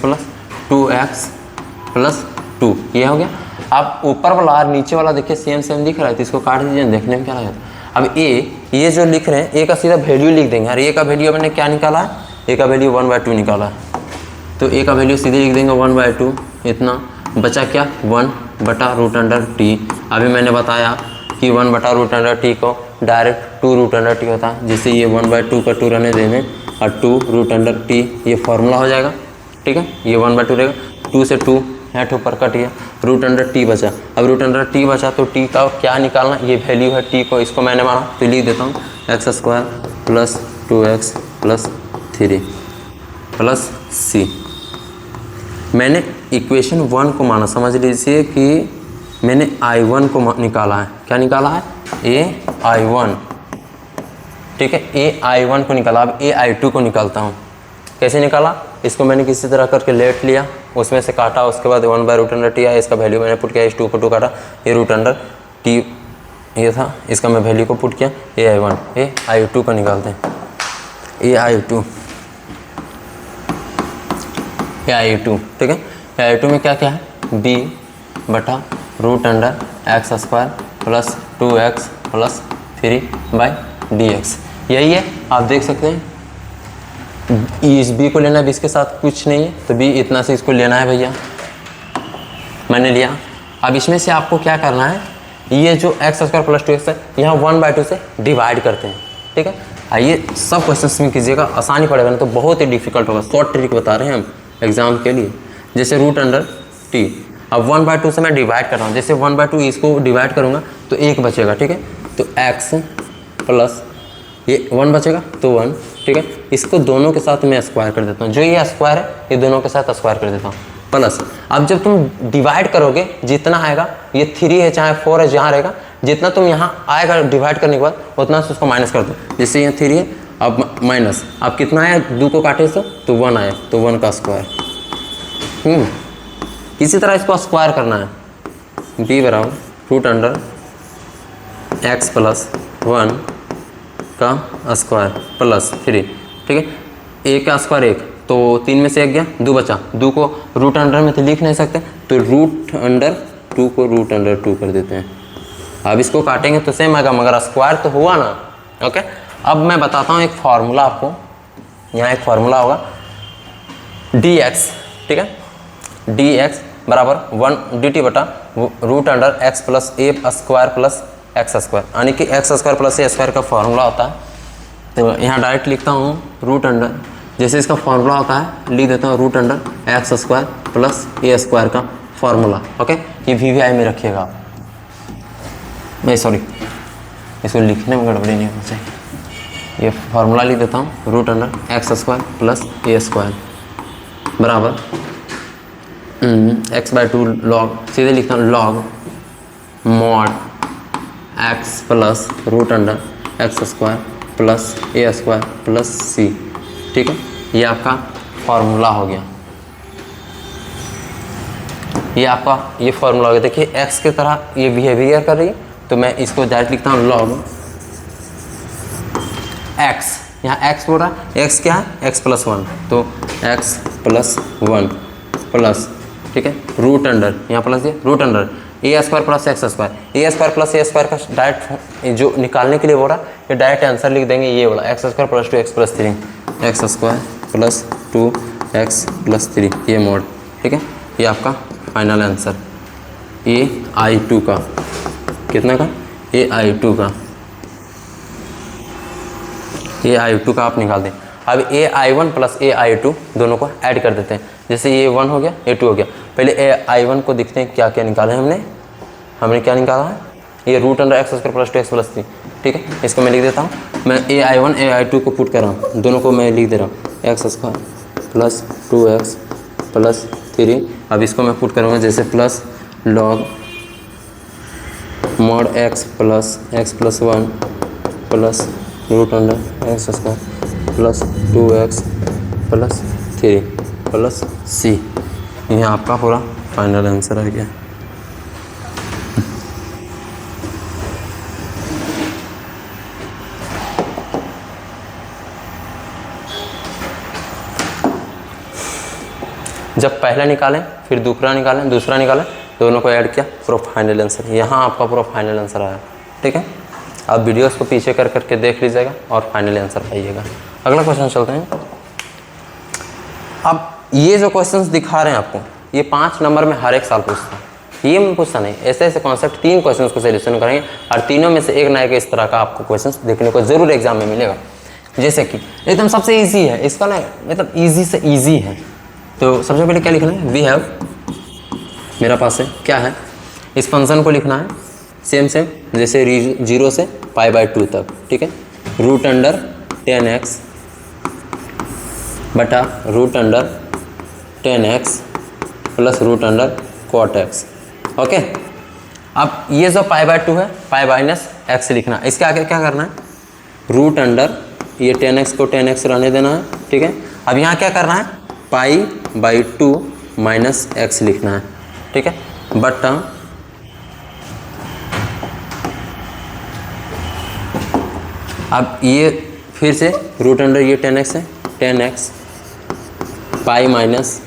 प्लस 2 ये हो गया। अब ऊपर वाला और नीचे वाला देखिए सेम सेम दिख रहा है, तो इसको काट दीजिए, देखने में क्या लगेगा। अब ये जो लिख रहे हैं, ए का सीधा वैल्यू लिख देंगे, और ए का वैल्यू मैंने क्या निकाला है, ए का वैल्यू 1/2 निकाला है, तो ए का वैल्यू सीधे लिख देंगे 1/2, इतना बचा क्या 1 बटा रूट अंडर टी। अभी मैंने बताया कि 1 बटा रूट अंडर टी को डायरेक्ट 2 रूट अंडर टी होता है, जिससे ये 1/2 का 2 रहने देने और 2 रूट अंडर टी ये फॉर्मूला हो जाएगा। ठीक है, ये 1/2 रहेगा, 2 से 2 हेठ ऊपर कट गया, रूट अंडर टी बचा। अब रूट अंडर टी बचा तो टी का क्या निकालना, ये वैल्यू है टी को, इसको मैंने माना तो लिख देता हूँ x² plus 2x plus 3 plus c। मैंने इक्वेशन 1 को माना, समझ लीजिए कि मैंने I1 को निकाला है। क्या निकाला है, ai1। ठीक है, ai1 को निकाला। अब ai2 को निकालता हूँ। कैसे निकाला, इसको मैंने किसी तरह करके लेट लिया, उसमें से काटा, उसके बाद 1/√t आया, इसका वैल्यू मैंने पुट किया, इस 2 को 2 काटा, ये रूट अंडर टी ये था, इसका मैं वैल्यू को पुट किया, ai1 ai2 को निकालते हैं, ai2 ठीक है। ai2 में क्या क्या है, b बटा root under x² plus 2x plus 3/dx, यही है। आप देख सकते हैं इस b को लेना है, b इसके साथ कुछ नहीं है, तो b इतना से इसको लेना है भैया, मैंने लिया। अब इसमें से आपको क्या करना है, ये जो x² प्लस 2x है, यहाँ 1/2 से डिवाइड करते हैं। ठीक है, आइए सब क्वेश्चंस में कीजिएगा, आसानी पड़ेगा, नहीं तो बहुत ही डिफिकल्ट होगा। शॉर्ट ट्रिक बता रहे हैं हम एग्जाम के लिए। जैसे रूट अंडर t, अब 1/2 से मैं डिवाइड कर रहा हूँ, जैसे 1/2 इसको डिवाइड करूँगा तो 1 बचेगा। ठीक है, तो x प्लस ये 1 बचेगा तो 1। ठीक है, इसको दोनों के साथ मैं स्क्वायर कर देता हूँ, जो ये स्क्वायर है ये दोनों के साथ स्क्वायर कर देता हूँ, प्लस। अब जब तुम डिवाइड करोगे जितना आएगा, ये 3 है चाहे 4 है, जहाँ रहेगा जितना तुम यहाँ आएगा डिवाइड करने के बाद उतना से उसको माइनस कर दो। जैसे यहाँ 3 है, अब माइनस, अब कितना आया, 2 को काटे तो 1 आया, तो 1 का स्क्वायर। इसी तरह इसको स्क्वायर करना है, b बराबर रूट अंडर x प्लस 1 का स्क्वायर प्लस 3। ठीक है, a का स्क्वायर 1, तो 3 में से 1 गया, 2 बचा, 2 को रूट अंडर में तो लिख नहीं सकते, तो रूट अंडर 2 को रूट अंडर 2 कर देते हैं। अब इसको काटेंगे तो सेम आएगा, मगर स्क्वायर तो हुआ ना। ओके, अब मैं बताता हूँ एक फार्मूला आपको, यहाँ एक फार्मूला होगा dx। ठीक है, dx बराबर 1 dt बटा root under x plus a square plus x², यानी कि x² प्लस a² का फार्मूला होता है। तो यहाँ डायरेक्ट लिखता हूँ रूट अंडर, जैसे इसका फार्मूला होता है लिख देता हूँ root under x² plus a² का फार्मूला। ओके, ये VVI में रखिएगा आप, नहीं सॉरी, इसको लिखने में गड़बड़ी नहीं होनी चाहिए। ये फार्मूला लिख देता हूँ root under x² plus a² बराबर x/2 लॉग, सीधे लिखता हूँ log mod x plus root under x² plus a² plus c। ठीक है, ये आपका फार्मूला हो गया, ये आपका ये फार्मूला हो गया। देखिए x की तरह ये बिहेवियर कर रही है, तो मैं इसको डायरेक्ट लिखता हूँ लॉग x, यहाँ x बोल रहा है, x क्या है, x प्लस 1, तो x प्लस 1 प्लस, ठीक है, रूट अंडर, यहाँ प्लस ये रूट अंडर ए स्क्वायर प्लस एक्स स्क्वायर, ए स्क्वायर प्लस ए स्क्वायर का डायरेक्ट जो निकालने के लिए बोल रहा है, ये डायरेक्ट आंसर लिख देंगे ये वाला x square plus 2x plus 3, x square plus 2x plus 3 ये मोड, ठीक है। ये आपका फाइनल आंसर AI2 का, कितना का, AI2 का, AI2 का आप निकाल दें। अब AI1 प्लस AI2 दोनों को ऐड कर देते हैं, जैसे ये 1 हो गया, ये 2 हो गया। पहले AI1 को देखते हैं क्या क्या निकाला है हमने क्या निकाला है, ये root under x square plus 2x plus 3, ठीक है। इसको मैं लिख देता हूँ, मैं AI1 AI2 को पुट कर रहा हूँ, दोनों को मैं लिख दे रहा हूँ, x square plus 2x plus 3। अब इसको मैं पुट करूँगा जैसे plus log mod x plus 1 plus root under x square plus 2x plus 3 plus c। ये आपका पूरा फाइनल आंसर आ गया। जब पहला निकालें फिर दूसरा निकालें, दोनों को ऐड किया, पूरा फाइनल आंसर। यहाँ आपका पूरा फाइनल आंसर आया, ठीक है। आप वीडियोस को पीछे कर करके देख लीजिएगा और फाइनल आंसर पाइएगा। अगला क्वेश्चन चलते हैं। अब ये जो क्वेश्चंस दिखा रहे हैं आपको, ये 5 नंबर में हर एक साल पूछता है, ये मैं पूछता नहीं, ऐसे ऐसे कॉन्सेप्ट 3 क्वेश्चन को सोल्यूशन करेंगे और तीनों में से एक ना एक इस तरह का आपको क्वेश्चन देखने को जरूर एग्जाम में मिलेगा। जैसे कि एकदम सबसे ईजी है, इसका ना मतलब ईजी से ईजी है। तो सबसे पहले क्या लिखना है, वी हैव, मेरा पास है क्या है, इस फंक्शन को लिखना है सेम जैसे 0 से π/2 तक, ठीक है। रूट अंडर 10x बटा root under 10x plus root under cot x, okay. अब ये जो π/2 है, पाई माइनस एक्स लिखना, इसके आगे क्या करना है, रूट अंडर ये 10x को 10x रहने देना है, ठीक है। अब यहाँ क्या करना है, π/2 माइनस एक्स लिखना है, ठीक है, बटा अब ये फिर से रूट अंडर ये 10x है, 10x पाई माइनस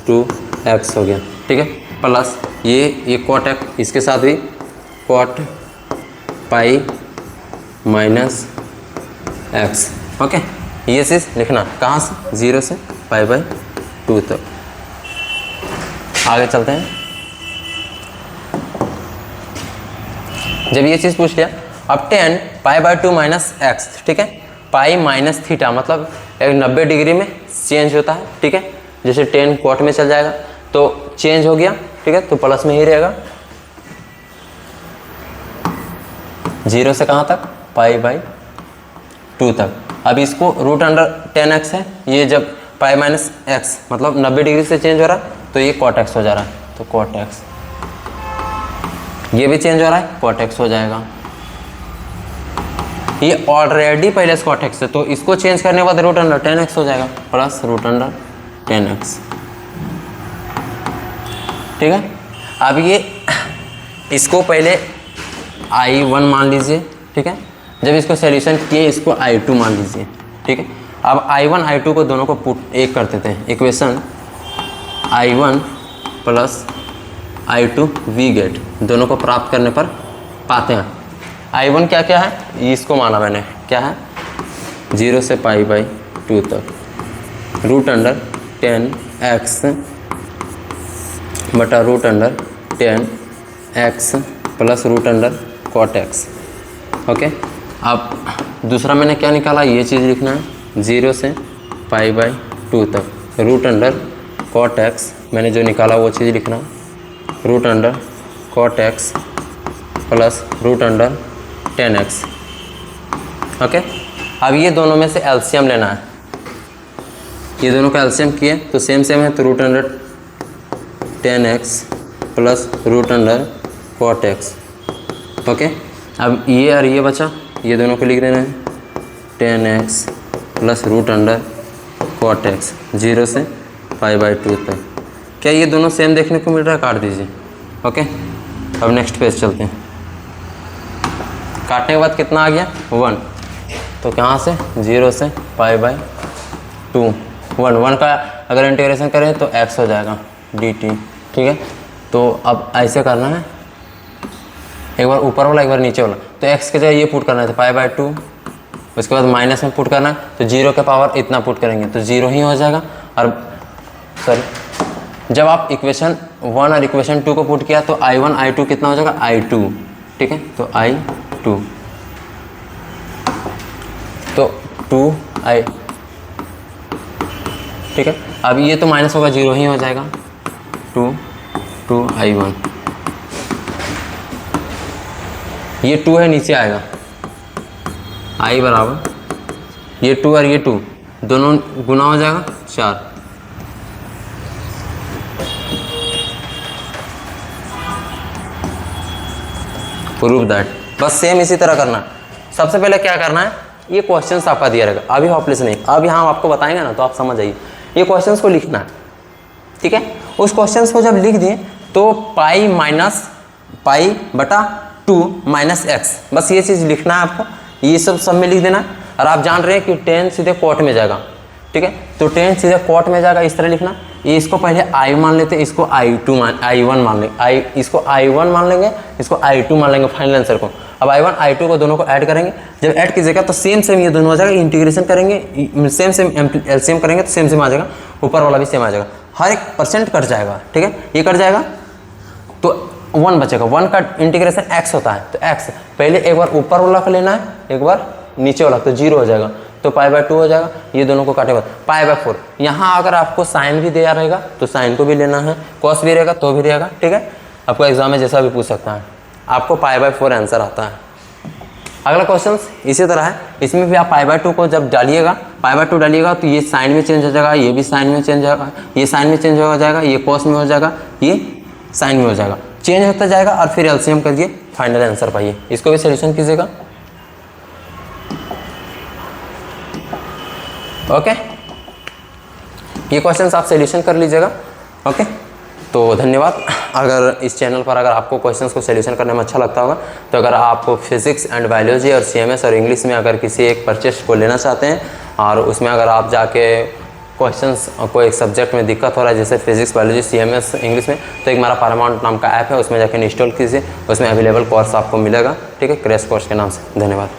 2x हो गया, ठीक है, प्लस ये cot x, इसके साथ भी cot pi minus x, okay. ये चीज़ लिखना कहाँ से, 0 से π/2 तक। आगे चलते हैं। जब ये चीज़ पूछ लिया, अब 10 π/2 माइनस एक्स, ठीक है, पाई माइनस थीटा मतलब एक 90 डिग्री में चेंज होता है, ठीक है। जैसे 10 cot में चल जाएगा तो चेंज हो गया, ठीक है, तो प्लस में ही रहेगा। 0 से कहाँ तक, π/2 तक। अब इसको रूट अंडर 10x है, ये जब पाई माइनस एक्स मतलब 90 डिग्री से चेंज हो रहा है तो ये cot x हो जा रहा है, तो cot x, ये भी चेंज हो रहा है, cot x हो जाएगा। ये ऑलरेडी पहले से cot x है तो इसको चेंज करने के बाद रूट अंडर 10x हो जाएगा प्लस रूट अंडर 10x, ठीक है। अब ये इसको पहले I1 मान लीजिए, ठीक है। जब इसको सॉल्यूशन किए इसको I2 मान लीजिए, ठीक है। अब I1 I2 को दोनों को पुट एक कर देते हैं, equation I1 plus I2 we get, दोनों को प्राप्त करने पर पाते हैं I1 क्या क्या है, इसको माना मैंने क्या है, 0 से π/2 तक, रूट अंडर 10x बटा root under 10x plus root under cot x, okay. अब दूसरा मैंने क्या निकाला, ये चीज़ लिखना है 0 से π/2 तक, रूट अंडर cot x मैंने जो निकाला वो चीज़ लिखना, root under cot x plus root under 10x, okay. अब ये दोनों में से एलसीएम लेना है, ये दोनों का एलसीएम किए तो सेम है, तो root under 10x plus root under cot x, okay. अब ये और ये बचा, ये दोनों को लिख देना है 10x plus root under cot x 0 से π/2 तक। क्या ये दोनों सेम देखने को मिल रहा है, काट दीजिए, ओके। अब नेक्स्ट पेज चलते हैं। काटने के बाद कितना आ गया, 1, तो कहाँ से 0 से π/2, 1 का अगर इंटीग्रेशन करें तो x हो जाएगा dt, ठीक है। तो अब ऐसे करना है, एक बार ऊपर वाला एक बार नीचे वाला, तो x के जगह ये पुट करना है तो π/2, उसके बाद माइनस में पुट करना है तो 0 के पावर इतना पुट करेंगे तो 0 ही हो जाएगा। और सॉरी जब आप इक्वेशन 1 और इक्वेशन 2 को पुट किया तो I1 I2 कितना हो जाएगा I2, ठीक है, तो I2 तो 2I, ठीक है। अब ये तो माइनस होगा 0 ही हो जाएगा 2I1, ये 2 है नीचे आएगा I बराबर ये 2 और ये 2 दोनों गुना हो जाएगा 4, प्रूव दैट। बस सेम इसी तरह करना। सबसे पहले क्या करना है, ये क्वेश्चंस आपका दिया रहेगा, अभी हॉपलेस नहीं, अभी हम आपको बताएंगे ना तो आप समझ जाइए। ये क्वेश्चंस को लिखना है, ठीक है। उस क्वेश्चंस को जब लिख दिए तो पाई माइनस पाई बटा 2 माइनस एक्स, बस ये चीज़ लिखना है आपको, ये सब में लिख देना है। और आप जान रहे हैं कि 10 सीधे कोट में जाएगा, ठीक है, तो 10 सीधे कोट में जाएगा, इस तरह लिखना। ये इसको पहले I मान लेते हैं, इसको I1 मान लेंगे, इसको I1 मान लेंगे, इसको I2 मान लेंगे फाइनल आंसर को। अब I1 I2 को दोनों को ऐड करेंगे, जब ऐड कीजिएगा तो सेम ये दोनों आ जाएगा, इंटीग्रेशन करेंगे सेम एलसीएम करेंगे तो सेम आ जाएगा, ऊपर वाला भी सेम आ जाएगा, हर एक परसेंट कट जाएगा, ठीक है, ये कट जाएगा तो 1 बचेगा। 1 का इंटीग्रेशन x होता है तो x पहले एक बार ऊपर वाला का लेना है, एक बार नीचे वाला, तो 0 हो जाएगा तो π/2 हो जाएगा, ये दोनों को काटेगा π/4। यहाँ अगर आपको साइन भी दिया रहेगा तो साइन को भी लेना है, कॉस भी रहेगा तो भी रहेगा, ठीक है। आपको एग्जाम में जैसा भी पूछ सकता है, आपको π/4 आंसर आता है। अगला क्वेश्चन इसी तरह है, इसमें भी आप π/2 को जब डालिएगा, π/2 डालिएगा तो ये साइन में चेंज हो जाएगा, ये भी साइन में चेंज होगा, ये साइन में चेंज हो जाएगा, ये कॉस में हो जाएगा, ये साइन में हो जाएगा, चेंज होता जाएगा और फिर एलसीएम करिए, फाइनल आंसर पाइए। इसको भी सोल्यूशन कीजिएगा, ओके। ये क्वेश्चंस आप सोल्यूशन कर लीजिएगा, ओके। तो धन्यवाद। अगर इस चैनल पर अगर आपको क्वेश्चंस को सोल्यूशन करने में अच्छा लगता होगा तो अगर आप फिजिक्स एंड बायोलॉजी और CMS और इंग्लिश में अगर किसी एक परचेस को लेना चाहते हैं और उसमें अगर आप जाके क्वेश्चंस कोई एक सब्जेक्ट में दिक्कत हो रहा है जैसे फिजिक्स बायोलॉजी CMS इंग्लिश में, तो एक हमारा पैरामाउंट नाम का ऐप है, उसमें जाकर इंस्टॉल कीजिए, उसमें अवेलेबल कोर्स आपको मिलेगा, ठीक है, क्रैश कोर्स के नाम से। धन्यवाद।